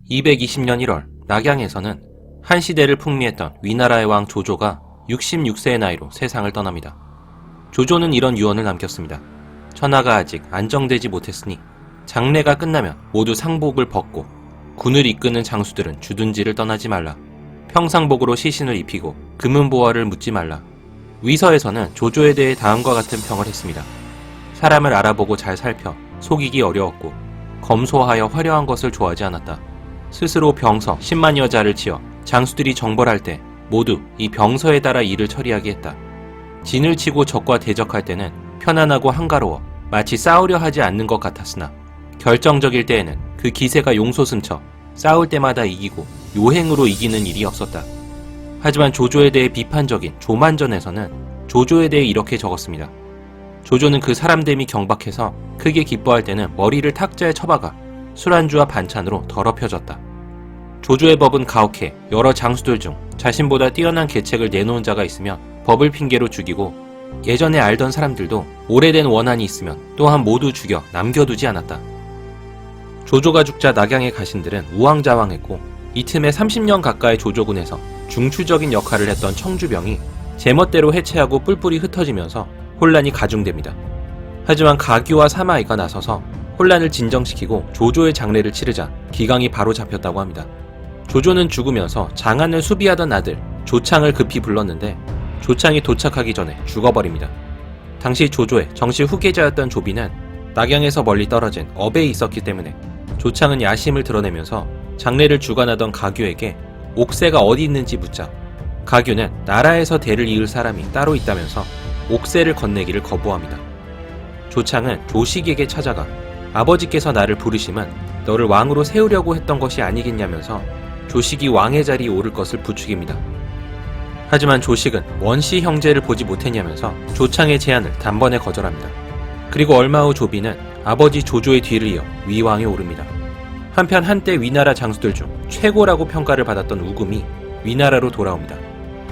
220년 1월 낙양에서는 한 시대를 풍미했던 위나라의 왕 조조가 66세의 나이로 세상을 떠납니다. 조조는 이런 유언을 남겼습니다. 천하가 아직 안정되지 못했으니 장례가 끝나면 모두 상복을 벗고 군을 이끄는 장수들은 주둔지를 떠나지 말라. 평상복으로 시신을 입히고 금은보화를 묻지 말라. 위서에서는 조조에 대해 다음과 같은 평을 했습니다. 사람을 알아보고 잘 살펴 속이기 어려웠고 검소하여 화려한 것을 좋아하지 않았다. 스스로 병서 10만여 자를 지어 장수들이 정벌할 때 모두 이 병서에 따라 일을 처리하게 했다. 진을 치고 적과 대적할 때는 편안하고 한가로워 마치 싸우려 하지 않는 것 같았으나 결정적일 때에는 그 기세가 용솟음쳐 싸울 때마다 이기고 요행으로 이기는 일이 없었다. 하지만 조조에 대해 비판적인 조만전에서는 조조에 대해 이렇게 적었습니다. 조조는 그 사람됨이 경박해서 크게 기뻐할 때는 머리를 탁자에 쳐박아 술안주와 반찬으로 더럽혀졌다. 조조의 법은 가혹해 여러 장수들 중 자신보다 뛰어난 계책을 내놓은 자가 있으면 법을 핑계로 죽이고 예전에 알던 사람들도 오래된 원한이 있으면 또한 모두 죽여 남겨두지 않았다. 조조가 죽자 낙양의 가신들은 우왕좌왕했고 이 틈에 30년 가까이 조조군에서 중추적인 역할을 했던 청주병이 제멋대로 해체하고 뿔뿔이 흩어지면서 혼란이 가중됩니다. 하지만 가규와 사마이가 나서서 혼란을 진정시키고 조조의 장례를 치르자 기강이 바로 잡혔다고 합니다. 조조는 죽으면서 장안을 수비하던 아들 조창을 급히 불렀는데 조창이 도착하기 전에 죽어버립니다. 당시 조조의 정식 후계자였던 조비는 낙양에서 멀리 떨어진 업에 있었기 때문에 조창은 야심을 드러내면서 장례를 주관하던 가규에게 옥새가 어디 있는지 묻자 가규는 나라에서 대를 이을 사람이 따로 있다면서 옥새를 건네기를 거부합니다. 조창은 조식에게 찾아가 아버지께서 나를 부르심은 너를 왕으로 세우려고 했던 것이 아니겠냐면서 조식이 왕의 자리에 오를 것을 부추깁니다. 하지만 조식은 원시 형제를 보지 못했냐면서 조창의 제안을 단번에 거절합니다. 그리고 얼마 후 조비는 아버지 조조의 뒤를 이어 위왕에 오릅니다. 한편 한때 위나라 장수들 중 최고라고 평가를 받았던 우금이 위나라로 돌아옵니다.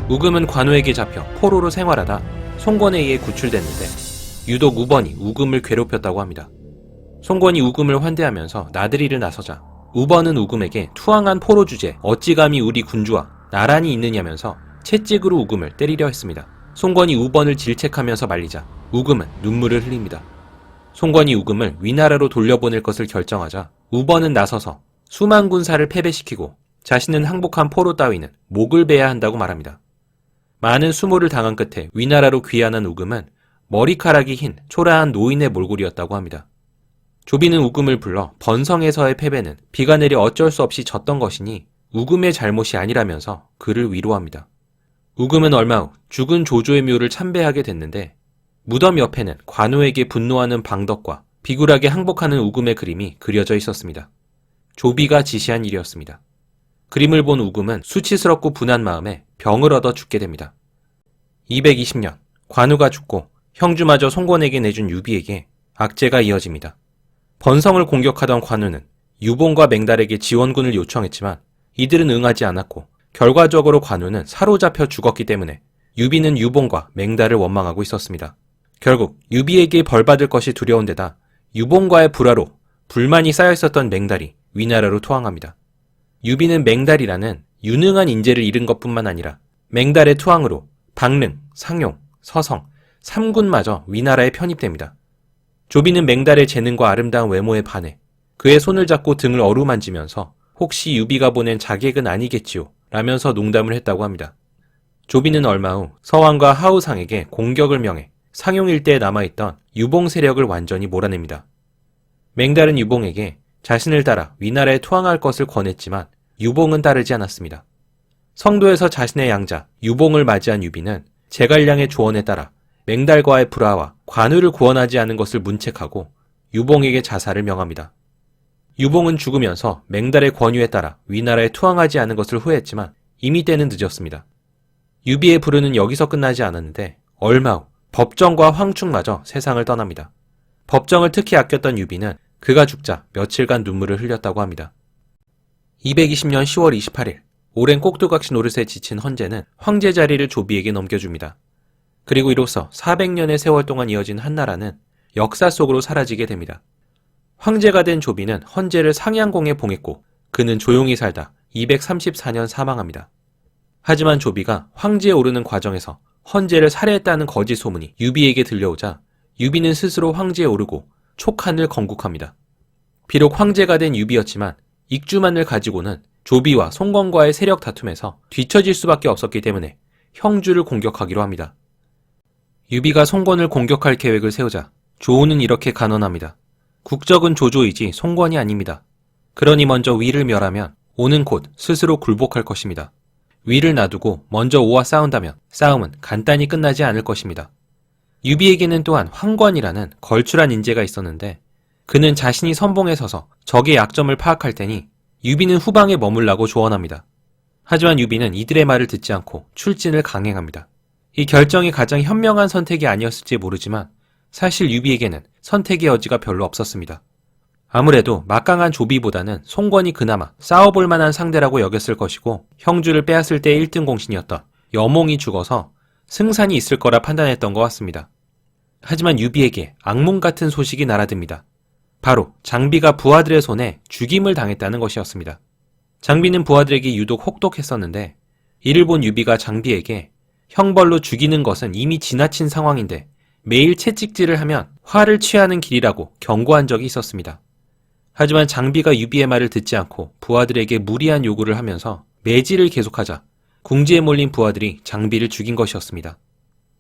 우금은 관우에게 잡혀 포로로 생활하다 송건에 의해 구출됐는데 유독 우번이 우금을 괴롭혔다고 합니다. 송건이 우금을 환대하면서 나들이를 나서자 우번은 우금에게 투항한 포로 주제 어찌 감히 우리 군주와 나란히 있느냐면서 채찍으로 우금을 때리려 했습니다. 송건이 우번을 질책하면서 말리자 우금은 눈물을 흘립니다. 송건이 우금을 위나라로 돌려보낼 것을 결정하자 우번은 나서서 수만 군사를 패배시키고 자신은 항복한 포로 따위는 목을 베야 한다고 말합니다. 많은 수모를 당한 끝에 위나라로 귀환한 우금은 머리카락이 흰 초라한 노인의 몰골이었다고 합니다. 조비는 우금을 불러 번성에서의 패배는 비가 내려 어쩔 수 없이 졌던 것이니 우금의 잘못이 아니라면서 그를 위로합니다. 우금은 얼마 후 죽은 조조의 묘를 참배하게 됐는데 무덤 옆에는 관우에게 분노하는 방덕과 비굴하게 항복하는 우금의 그림이 그려져 있었습니다. 조비가 지시한 일이었습니다. 그림을 본 우금은 수치스럽고 분한 마음에 병을 얻어 죽게 됩니다. 220년 관우가 죽고 형주마저 송건에게 내준 유비에게 악재가 이어집니다. 번성을 공격하던 관우는 유봉과 맹달에게 지원군을 요청했지만 이들은 응하지 않았고 결과적으로 관우는 사로잡혀 죽었기 때문에 유비는 유봉과 맹달을 원망하고 있었습니다. 결국 유비에게 벌받을 것이 두려운 데다 유봉과의 불화로 불만이 쌓여있었던 맹달이 위나라로 투항합니다. 유비는 맹달이라는 유능한 인재를 잃은 것뿐만 아니라 맹달의 투항으로 박릉, 상용, 서성, 3군마저 위나라에 편입됩니다. 조비는 맹달의 재능과 아름다운 외모에 반해 그의 손을 잡고 등을 어루만지면서 혹시 유비가 보낸 자객은 아니겠지요 라면서 농담을 했다고 합니다. 조비는 얼마 후 서왕과 하우상에게 공격을 명해 상용 일대에 남아있던 유봉 세력을 완전히 몰아냅니다. 맹달은 유봉에게 자신을 따라 위나라에 투항할 것을 권했지만 유봉은 따르지 않았습니다. 성도에서 자신의 양자 유봉을 맞이한 유비는 제갈량의 조언에 따라 맹달과의 불화와 관우를 구원하지 않은 것을 문책하고 유봉에게 자살을 명합니다. 유봉은 죽으면서 맹달의 권유에 따라 위나라에 투항하지 않은 것을 후회했지만 이미 때는 늦었습니다. 유비의 불운은 여기서 끝나지 않았는데 얼마 후 법정과 황충마저 세상을 떠납니다. 법정을 특히 아꼈던 유비는 그가 죽자 며칠간 눈물을 흘렸다고 합니다. 220년 10월 28일 오랜 꼭두각시 노릇에 지친 헌제는 황제 자리를 조비에게 넘겨줍니다. 그리고 이로써 400년의 세월 동안 이어진 한나라는 역사 속으로 사라지게 됩니다. 황제가 된 조비는 헌제를 상양공에 봉했고 그는 조용히 살다 234년 사망합니다. 하지만 조비가 황제에 오르는 과정에서 헌제를 살해했다는 거짓 소문이 유비에게 들려오자 유비는 스스로 황제에 오르고 촉한을 건국합니다. 비록 황제가 된 유비였지만 익주만을 가지고는 조비와 송건과의 세력 다툼에서 뒤처질 수밖에 없었기 때문에 형주를 공격하기로 합니다. 유비가 송건을 공격할 계획을 세우자 조우는 이렇게 간언합니다. 국적은 조조이지 송건이 아닙니다. 그러니 먼저 위를 멸하면 오는 곧 스스로 굴복할 것입니다. 위를 놔두고 먼저 오와 싸운다면 싸움은 간단히 끝나지 않을 것입니다. 유비에게는 또한 황권이라는 걸출한 인재가 있었는데 그는 자신이 선봉에 서서 적의 약점을 파악할 테니 유비는 후방에 머물라고 조언합니다. 하지만 유비는 이들의 말을 듣지 않고 출진을 강행합니다. 이 결정이 가장 현명한 선택이 아니었을지 모르지만 사실 유비에게는 선택의 여지가 별로 없었습니다. 아무래도 막강한 조비보다는 송건이 그나마 싸워볼 만한 상대라고 여겼을 것이고 형주를 빼앗을 때 1등 공신이었던 여몽이 죽어서 승산이 있을 거라 판단했던 것 같습니다. 하지만 유비에게 악몽 같은 소식이 날아듭니다. 바로 장비가 부하들의 손에 죽임을 당했다는 것이었습니다. 장비는 부하들에게 유독 혹독했었는데 이를 본 유비가 장비에게 형벌로 죽이는 것은 이미 지나친 상황인데 매일 채찍질을 하면 화를 취하는 길이라고 경고한 적이 있었습니다. 하지만 장비가 유비의 말을 듣지 않고 부하들에게 무리한 요구를 하면서 매질을 계속하자 궁지에 몰린 부하들이 장비를 죽인 것이었습니다.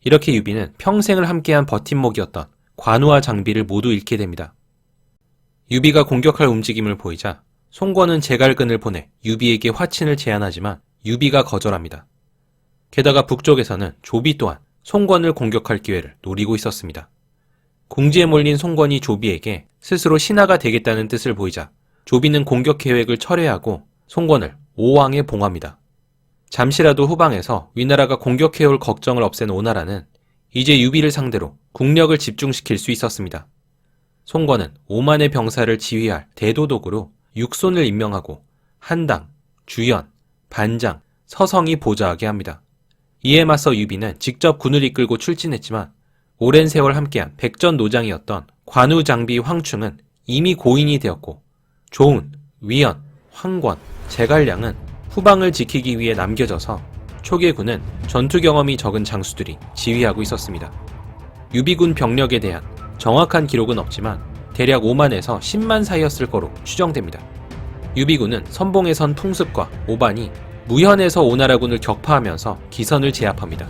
이렇게 유비는 평생을 함께한 버팀목이었던 관우와 장비를 모두 잃게 됩니다. 유비가 공격할 움직임을 보이자 송건은 제갈근을 보내 유비에게 화친을 제안하지만 유비가 거절합니다. 게다가 북쪽에서는 조비 또한 송건을 공격할 기회를 노리고 있었습니다. 궁지에 몰린 송건이 조비에게 스스로 신하가 되겠다는 뜻을 보이자 조비는 공격 계획을 철회하고 송건을 오왕에 봉합니다. 잠시라도 후방에서 위나라가 공격해올 걱정을 없앤 오나라는 이제 유비를 상대로 국력을 집중시킬 수 있었습니다. 송건은 5만의 병사를 지휘할 대도독으로 육손을 임명하고 한당, 주연, 반장, 서성이 보좌하게 합니다. 이에 맞서 유비는 직접 군을 이끌고 출진했지만 오랜 세월 함께한 백전노장이었던 관우 장비 황충은 이미 고인이 되었고 조운, 위연, 황권, 제갈량은 후방을 지키기 위해 남겨져서 초계군은 전투 경험이 적은 장수들이 지휘하고 있었습니다. 유비군 병력에 대한 정확한 기록은 없지만 대략 5만에서 10만 사이였을 거로 추정됩니다. 유비군은 선봉에 선 풍습과 오반이 무현에서 오나라군을 격파하면서 기선을 제압합니다.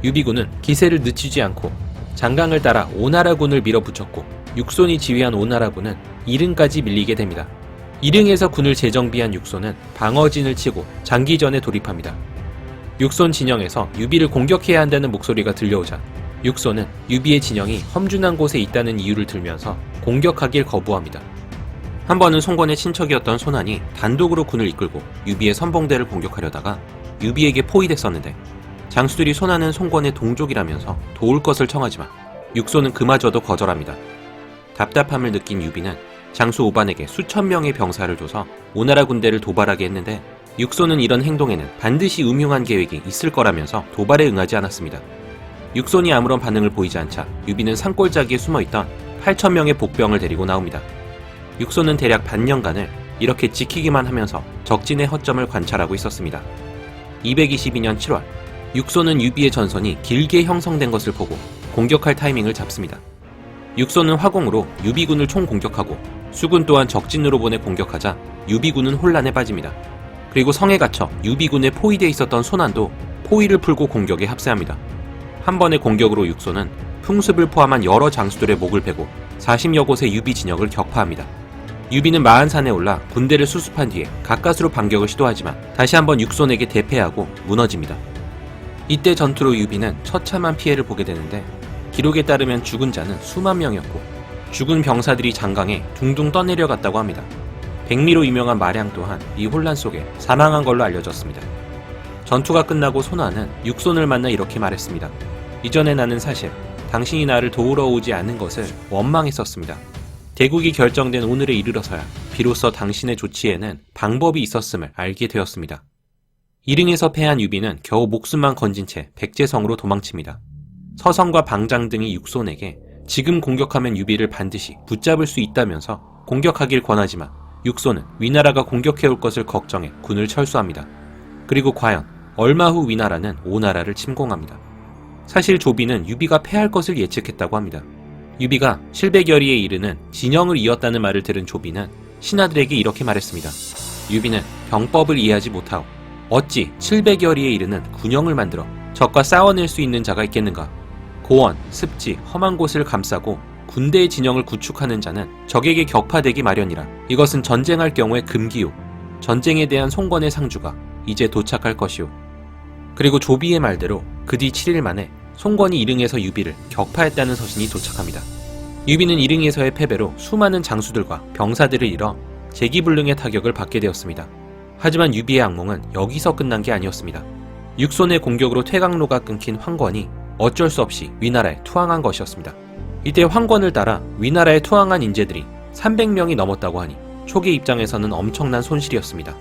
유비군은 기세를 늦추지 않고 장강을 따라 오나라군을 밀어붙였고 육손이 지휘한 오나라군은 이릉까지 밀리게 됩니다. 이릉에서 군을 재정비한 육손은 방어진을 치고 장기전에 돌입합니다. 육손 진영에서 유비를 공격해야 한다는 목소리가 들려오자 육손은 유비의 진영이 험준한 곳에 있다는 이유를 들면서 공격하길 거부합니다. 한 번은 송건의 친척이었던 손안이 단독으로 군을 이끌고 유비의 선봉대를 공격하려다가 유비에게 포위됐었는데 장수들이 손안은 송건의 동족이라면서 도울 것을 청하지만 육손은 그마저도 거절합니다. 답답함을 느낀 유비는 장수 오반에게 수천 명의 병사를 줘서 오나라 군대를 도발하게 했는데 육손은 이런 행동에는 반드시 음흉한 계획이 있을 거라면서 도발에 응하지 않았습니다. 육손이 아무런 반응을 보이지 않자 유비는 산골짜기에 숨어있던 8,000명의 복병을 데리고 나옵니다. 육손은 대략 반년간을 이렇게 지키기만 하면서 적진의 허점을 관찰하고 있었습니다. 222년 7월 육손은 유비의 전선이 길게 형성된 것을 보고 공격할 타이밍을 잡습니다. 육손은 화공으로 유비군을 총공격하고 수군 또한 적진으로 보내 공격하자 유비군은 혼란에 빠집니다. 그리고 성에 갇혀 유비군에 포위되어 있었던 손안도 포위를 풀고 공격에 합세합니다. 한 번의 공격으로 육손은 풍습을 포함한 여러 장수들의 목을 베고 40여 곳의 유비 진영을 격파합니다. 유비는 마한산에 올라 군대를 수습한 뒤에 가까스로 반격을 시도하지만 다시 한번 육손에게 대패하고 무너집니다. 이때 전투로 유비는 처참한 피해를 보게 되는데 기록에 따르면 죽은 자는 수만 명이었고 죽은 병사들이 장강에 둥둥 떠내려갔다고 합니다. 백미로 유명한 마량 또한 이 혼란 속에 사망한 걸로 알려졌습니다. 전투가 끝나고 손안은 육손을 만나 이렇게 말했습니다. 이전에 나는 사실 당신이 나를 도우러 오지 않은 것을 원망했었습니다. 대국이 결정된 오늘에 이르러서야 비로소 당신의 조치에는 방법이 있었음을 알게 되었습니다. 이릉에서 패한 유비는 겨우 목숨만 건진 채 백제성으로 도망칩니다. 서성과 방장 등이 육손에게 지금 공격하면 유비를 반드시 붙잡을 수 있다면서 공격하길 권하지만 육소는 위나라가 공격해올 것을 걱정해 군을 철수합니다. 그리고 과연 얼마 후 위나라는 오나라를 침공합니다. 사실 조비는 유비가 패할 것을 예측했다고 합니다. 유비가 700여리에 이르는 진영을 이었다는 말을 들은 조비는 신하들에게 이렇게 말했습니다. 유비는 병법을 이해하지 못하오. 어찌 700여리에 이르는 군영을 만들어 적과 싸워낼 수 있는 자가 있겠는가? 고원, 습지, 험한 곳을 감싸고 군대의 진영을 구축하는 자는 적에게 격파되기 마련이라. 이것은 전쟁할 경우의 금기요. 전쟁에 대한 송건의 상주가 이제 도착할 것이오. 그리고 조비의 말대로 그 뒤 7일 만에 송건이 이릉에서 유비를 격파했다는 서신이 도착합니다. 유비는 이릉에서의 패배로 수많은 장수들과 병사들을 잃어 제기불능의 타격을 받게 되었습니다. 하지만 유비의 악몽은 여기서 끝난 게 아니었습니다. 육손의 공격으로 퇴강로가 끊긴 황권이 어쩔 수 없이 위나라에 투항한 것이었습니다. 이때 황권을 따라 위나라에 투항한 인재들이 300명이 넘었다고 하니 초기 입장에서는 엄청난 손실이었습니다.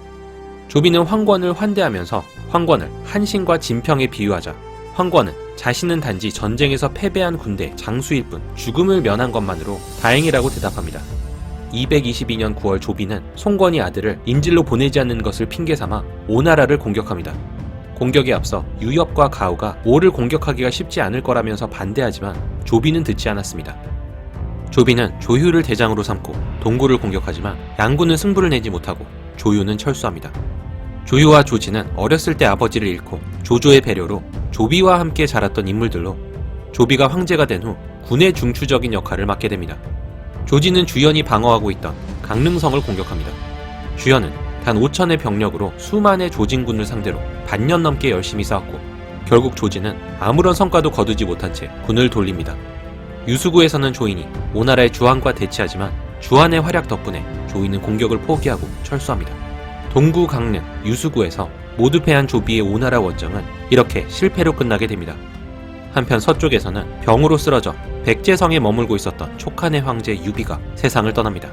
조비는 황권을 환대하면서 황권을 한신과 진평에 비유하자 황권은 자신은 단지 전쟁에서 패배한 군대 장수일 뿐 죽음을 면한 것만으로 다행이라고 대답합니다. 222년 9월 조비는 송건의 아들을 인질로 보내지 않는 것을 핑계삼아 오나라를 공격합니다. 공격에 앞서 유엽과 가우가 오를 공격하기가 쉽지 않을 거라면서 반대하지만 조비는 듣지 않았습니다. 조비는 조유를 대장으로 삼고 동구를 공격하지만 양군은 승부를 내지 못하고 조유는 철수합니다. 조유와 조지는 어렸을 때 아버지를 잃고 조조의 배려로 조비와 함께 자랐던 인물들로 조비가 황제가 된 후 군의 중추적인 역할을 맡게 됩니다. 조지는 주연이 방어하고 있던 강릉성을 공격합니다. 주연은 단 5천의 병력으로 수만의 조진군을 상대로 반년 넘게 열심히 싸웠고 결국 조지는 아무런 성과도 거두지 못한 채 군을 돌립니다. 유수구에서는 조인이 오나라의 주한과 대치하지만 주한의 활약 덕분에 조인은 공격을 포기하고 철수합니다. 동구, 강릉, 유수구에서 모두 패한 조비의 오나라 원정은 이렇게 실패로 끝나게 됩니다. 한편 서쪽에서는 병으로 쓰러져 백제성에 머물고 있었던 촉한의 황제 유비가 세상을 떠납니다.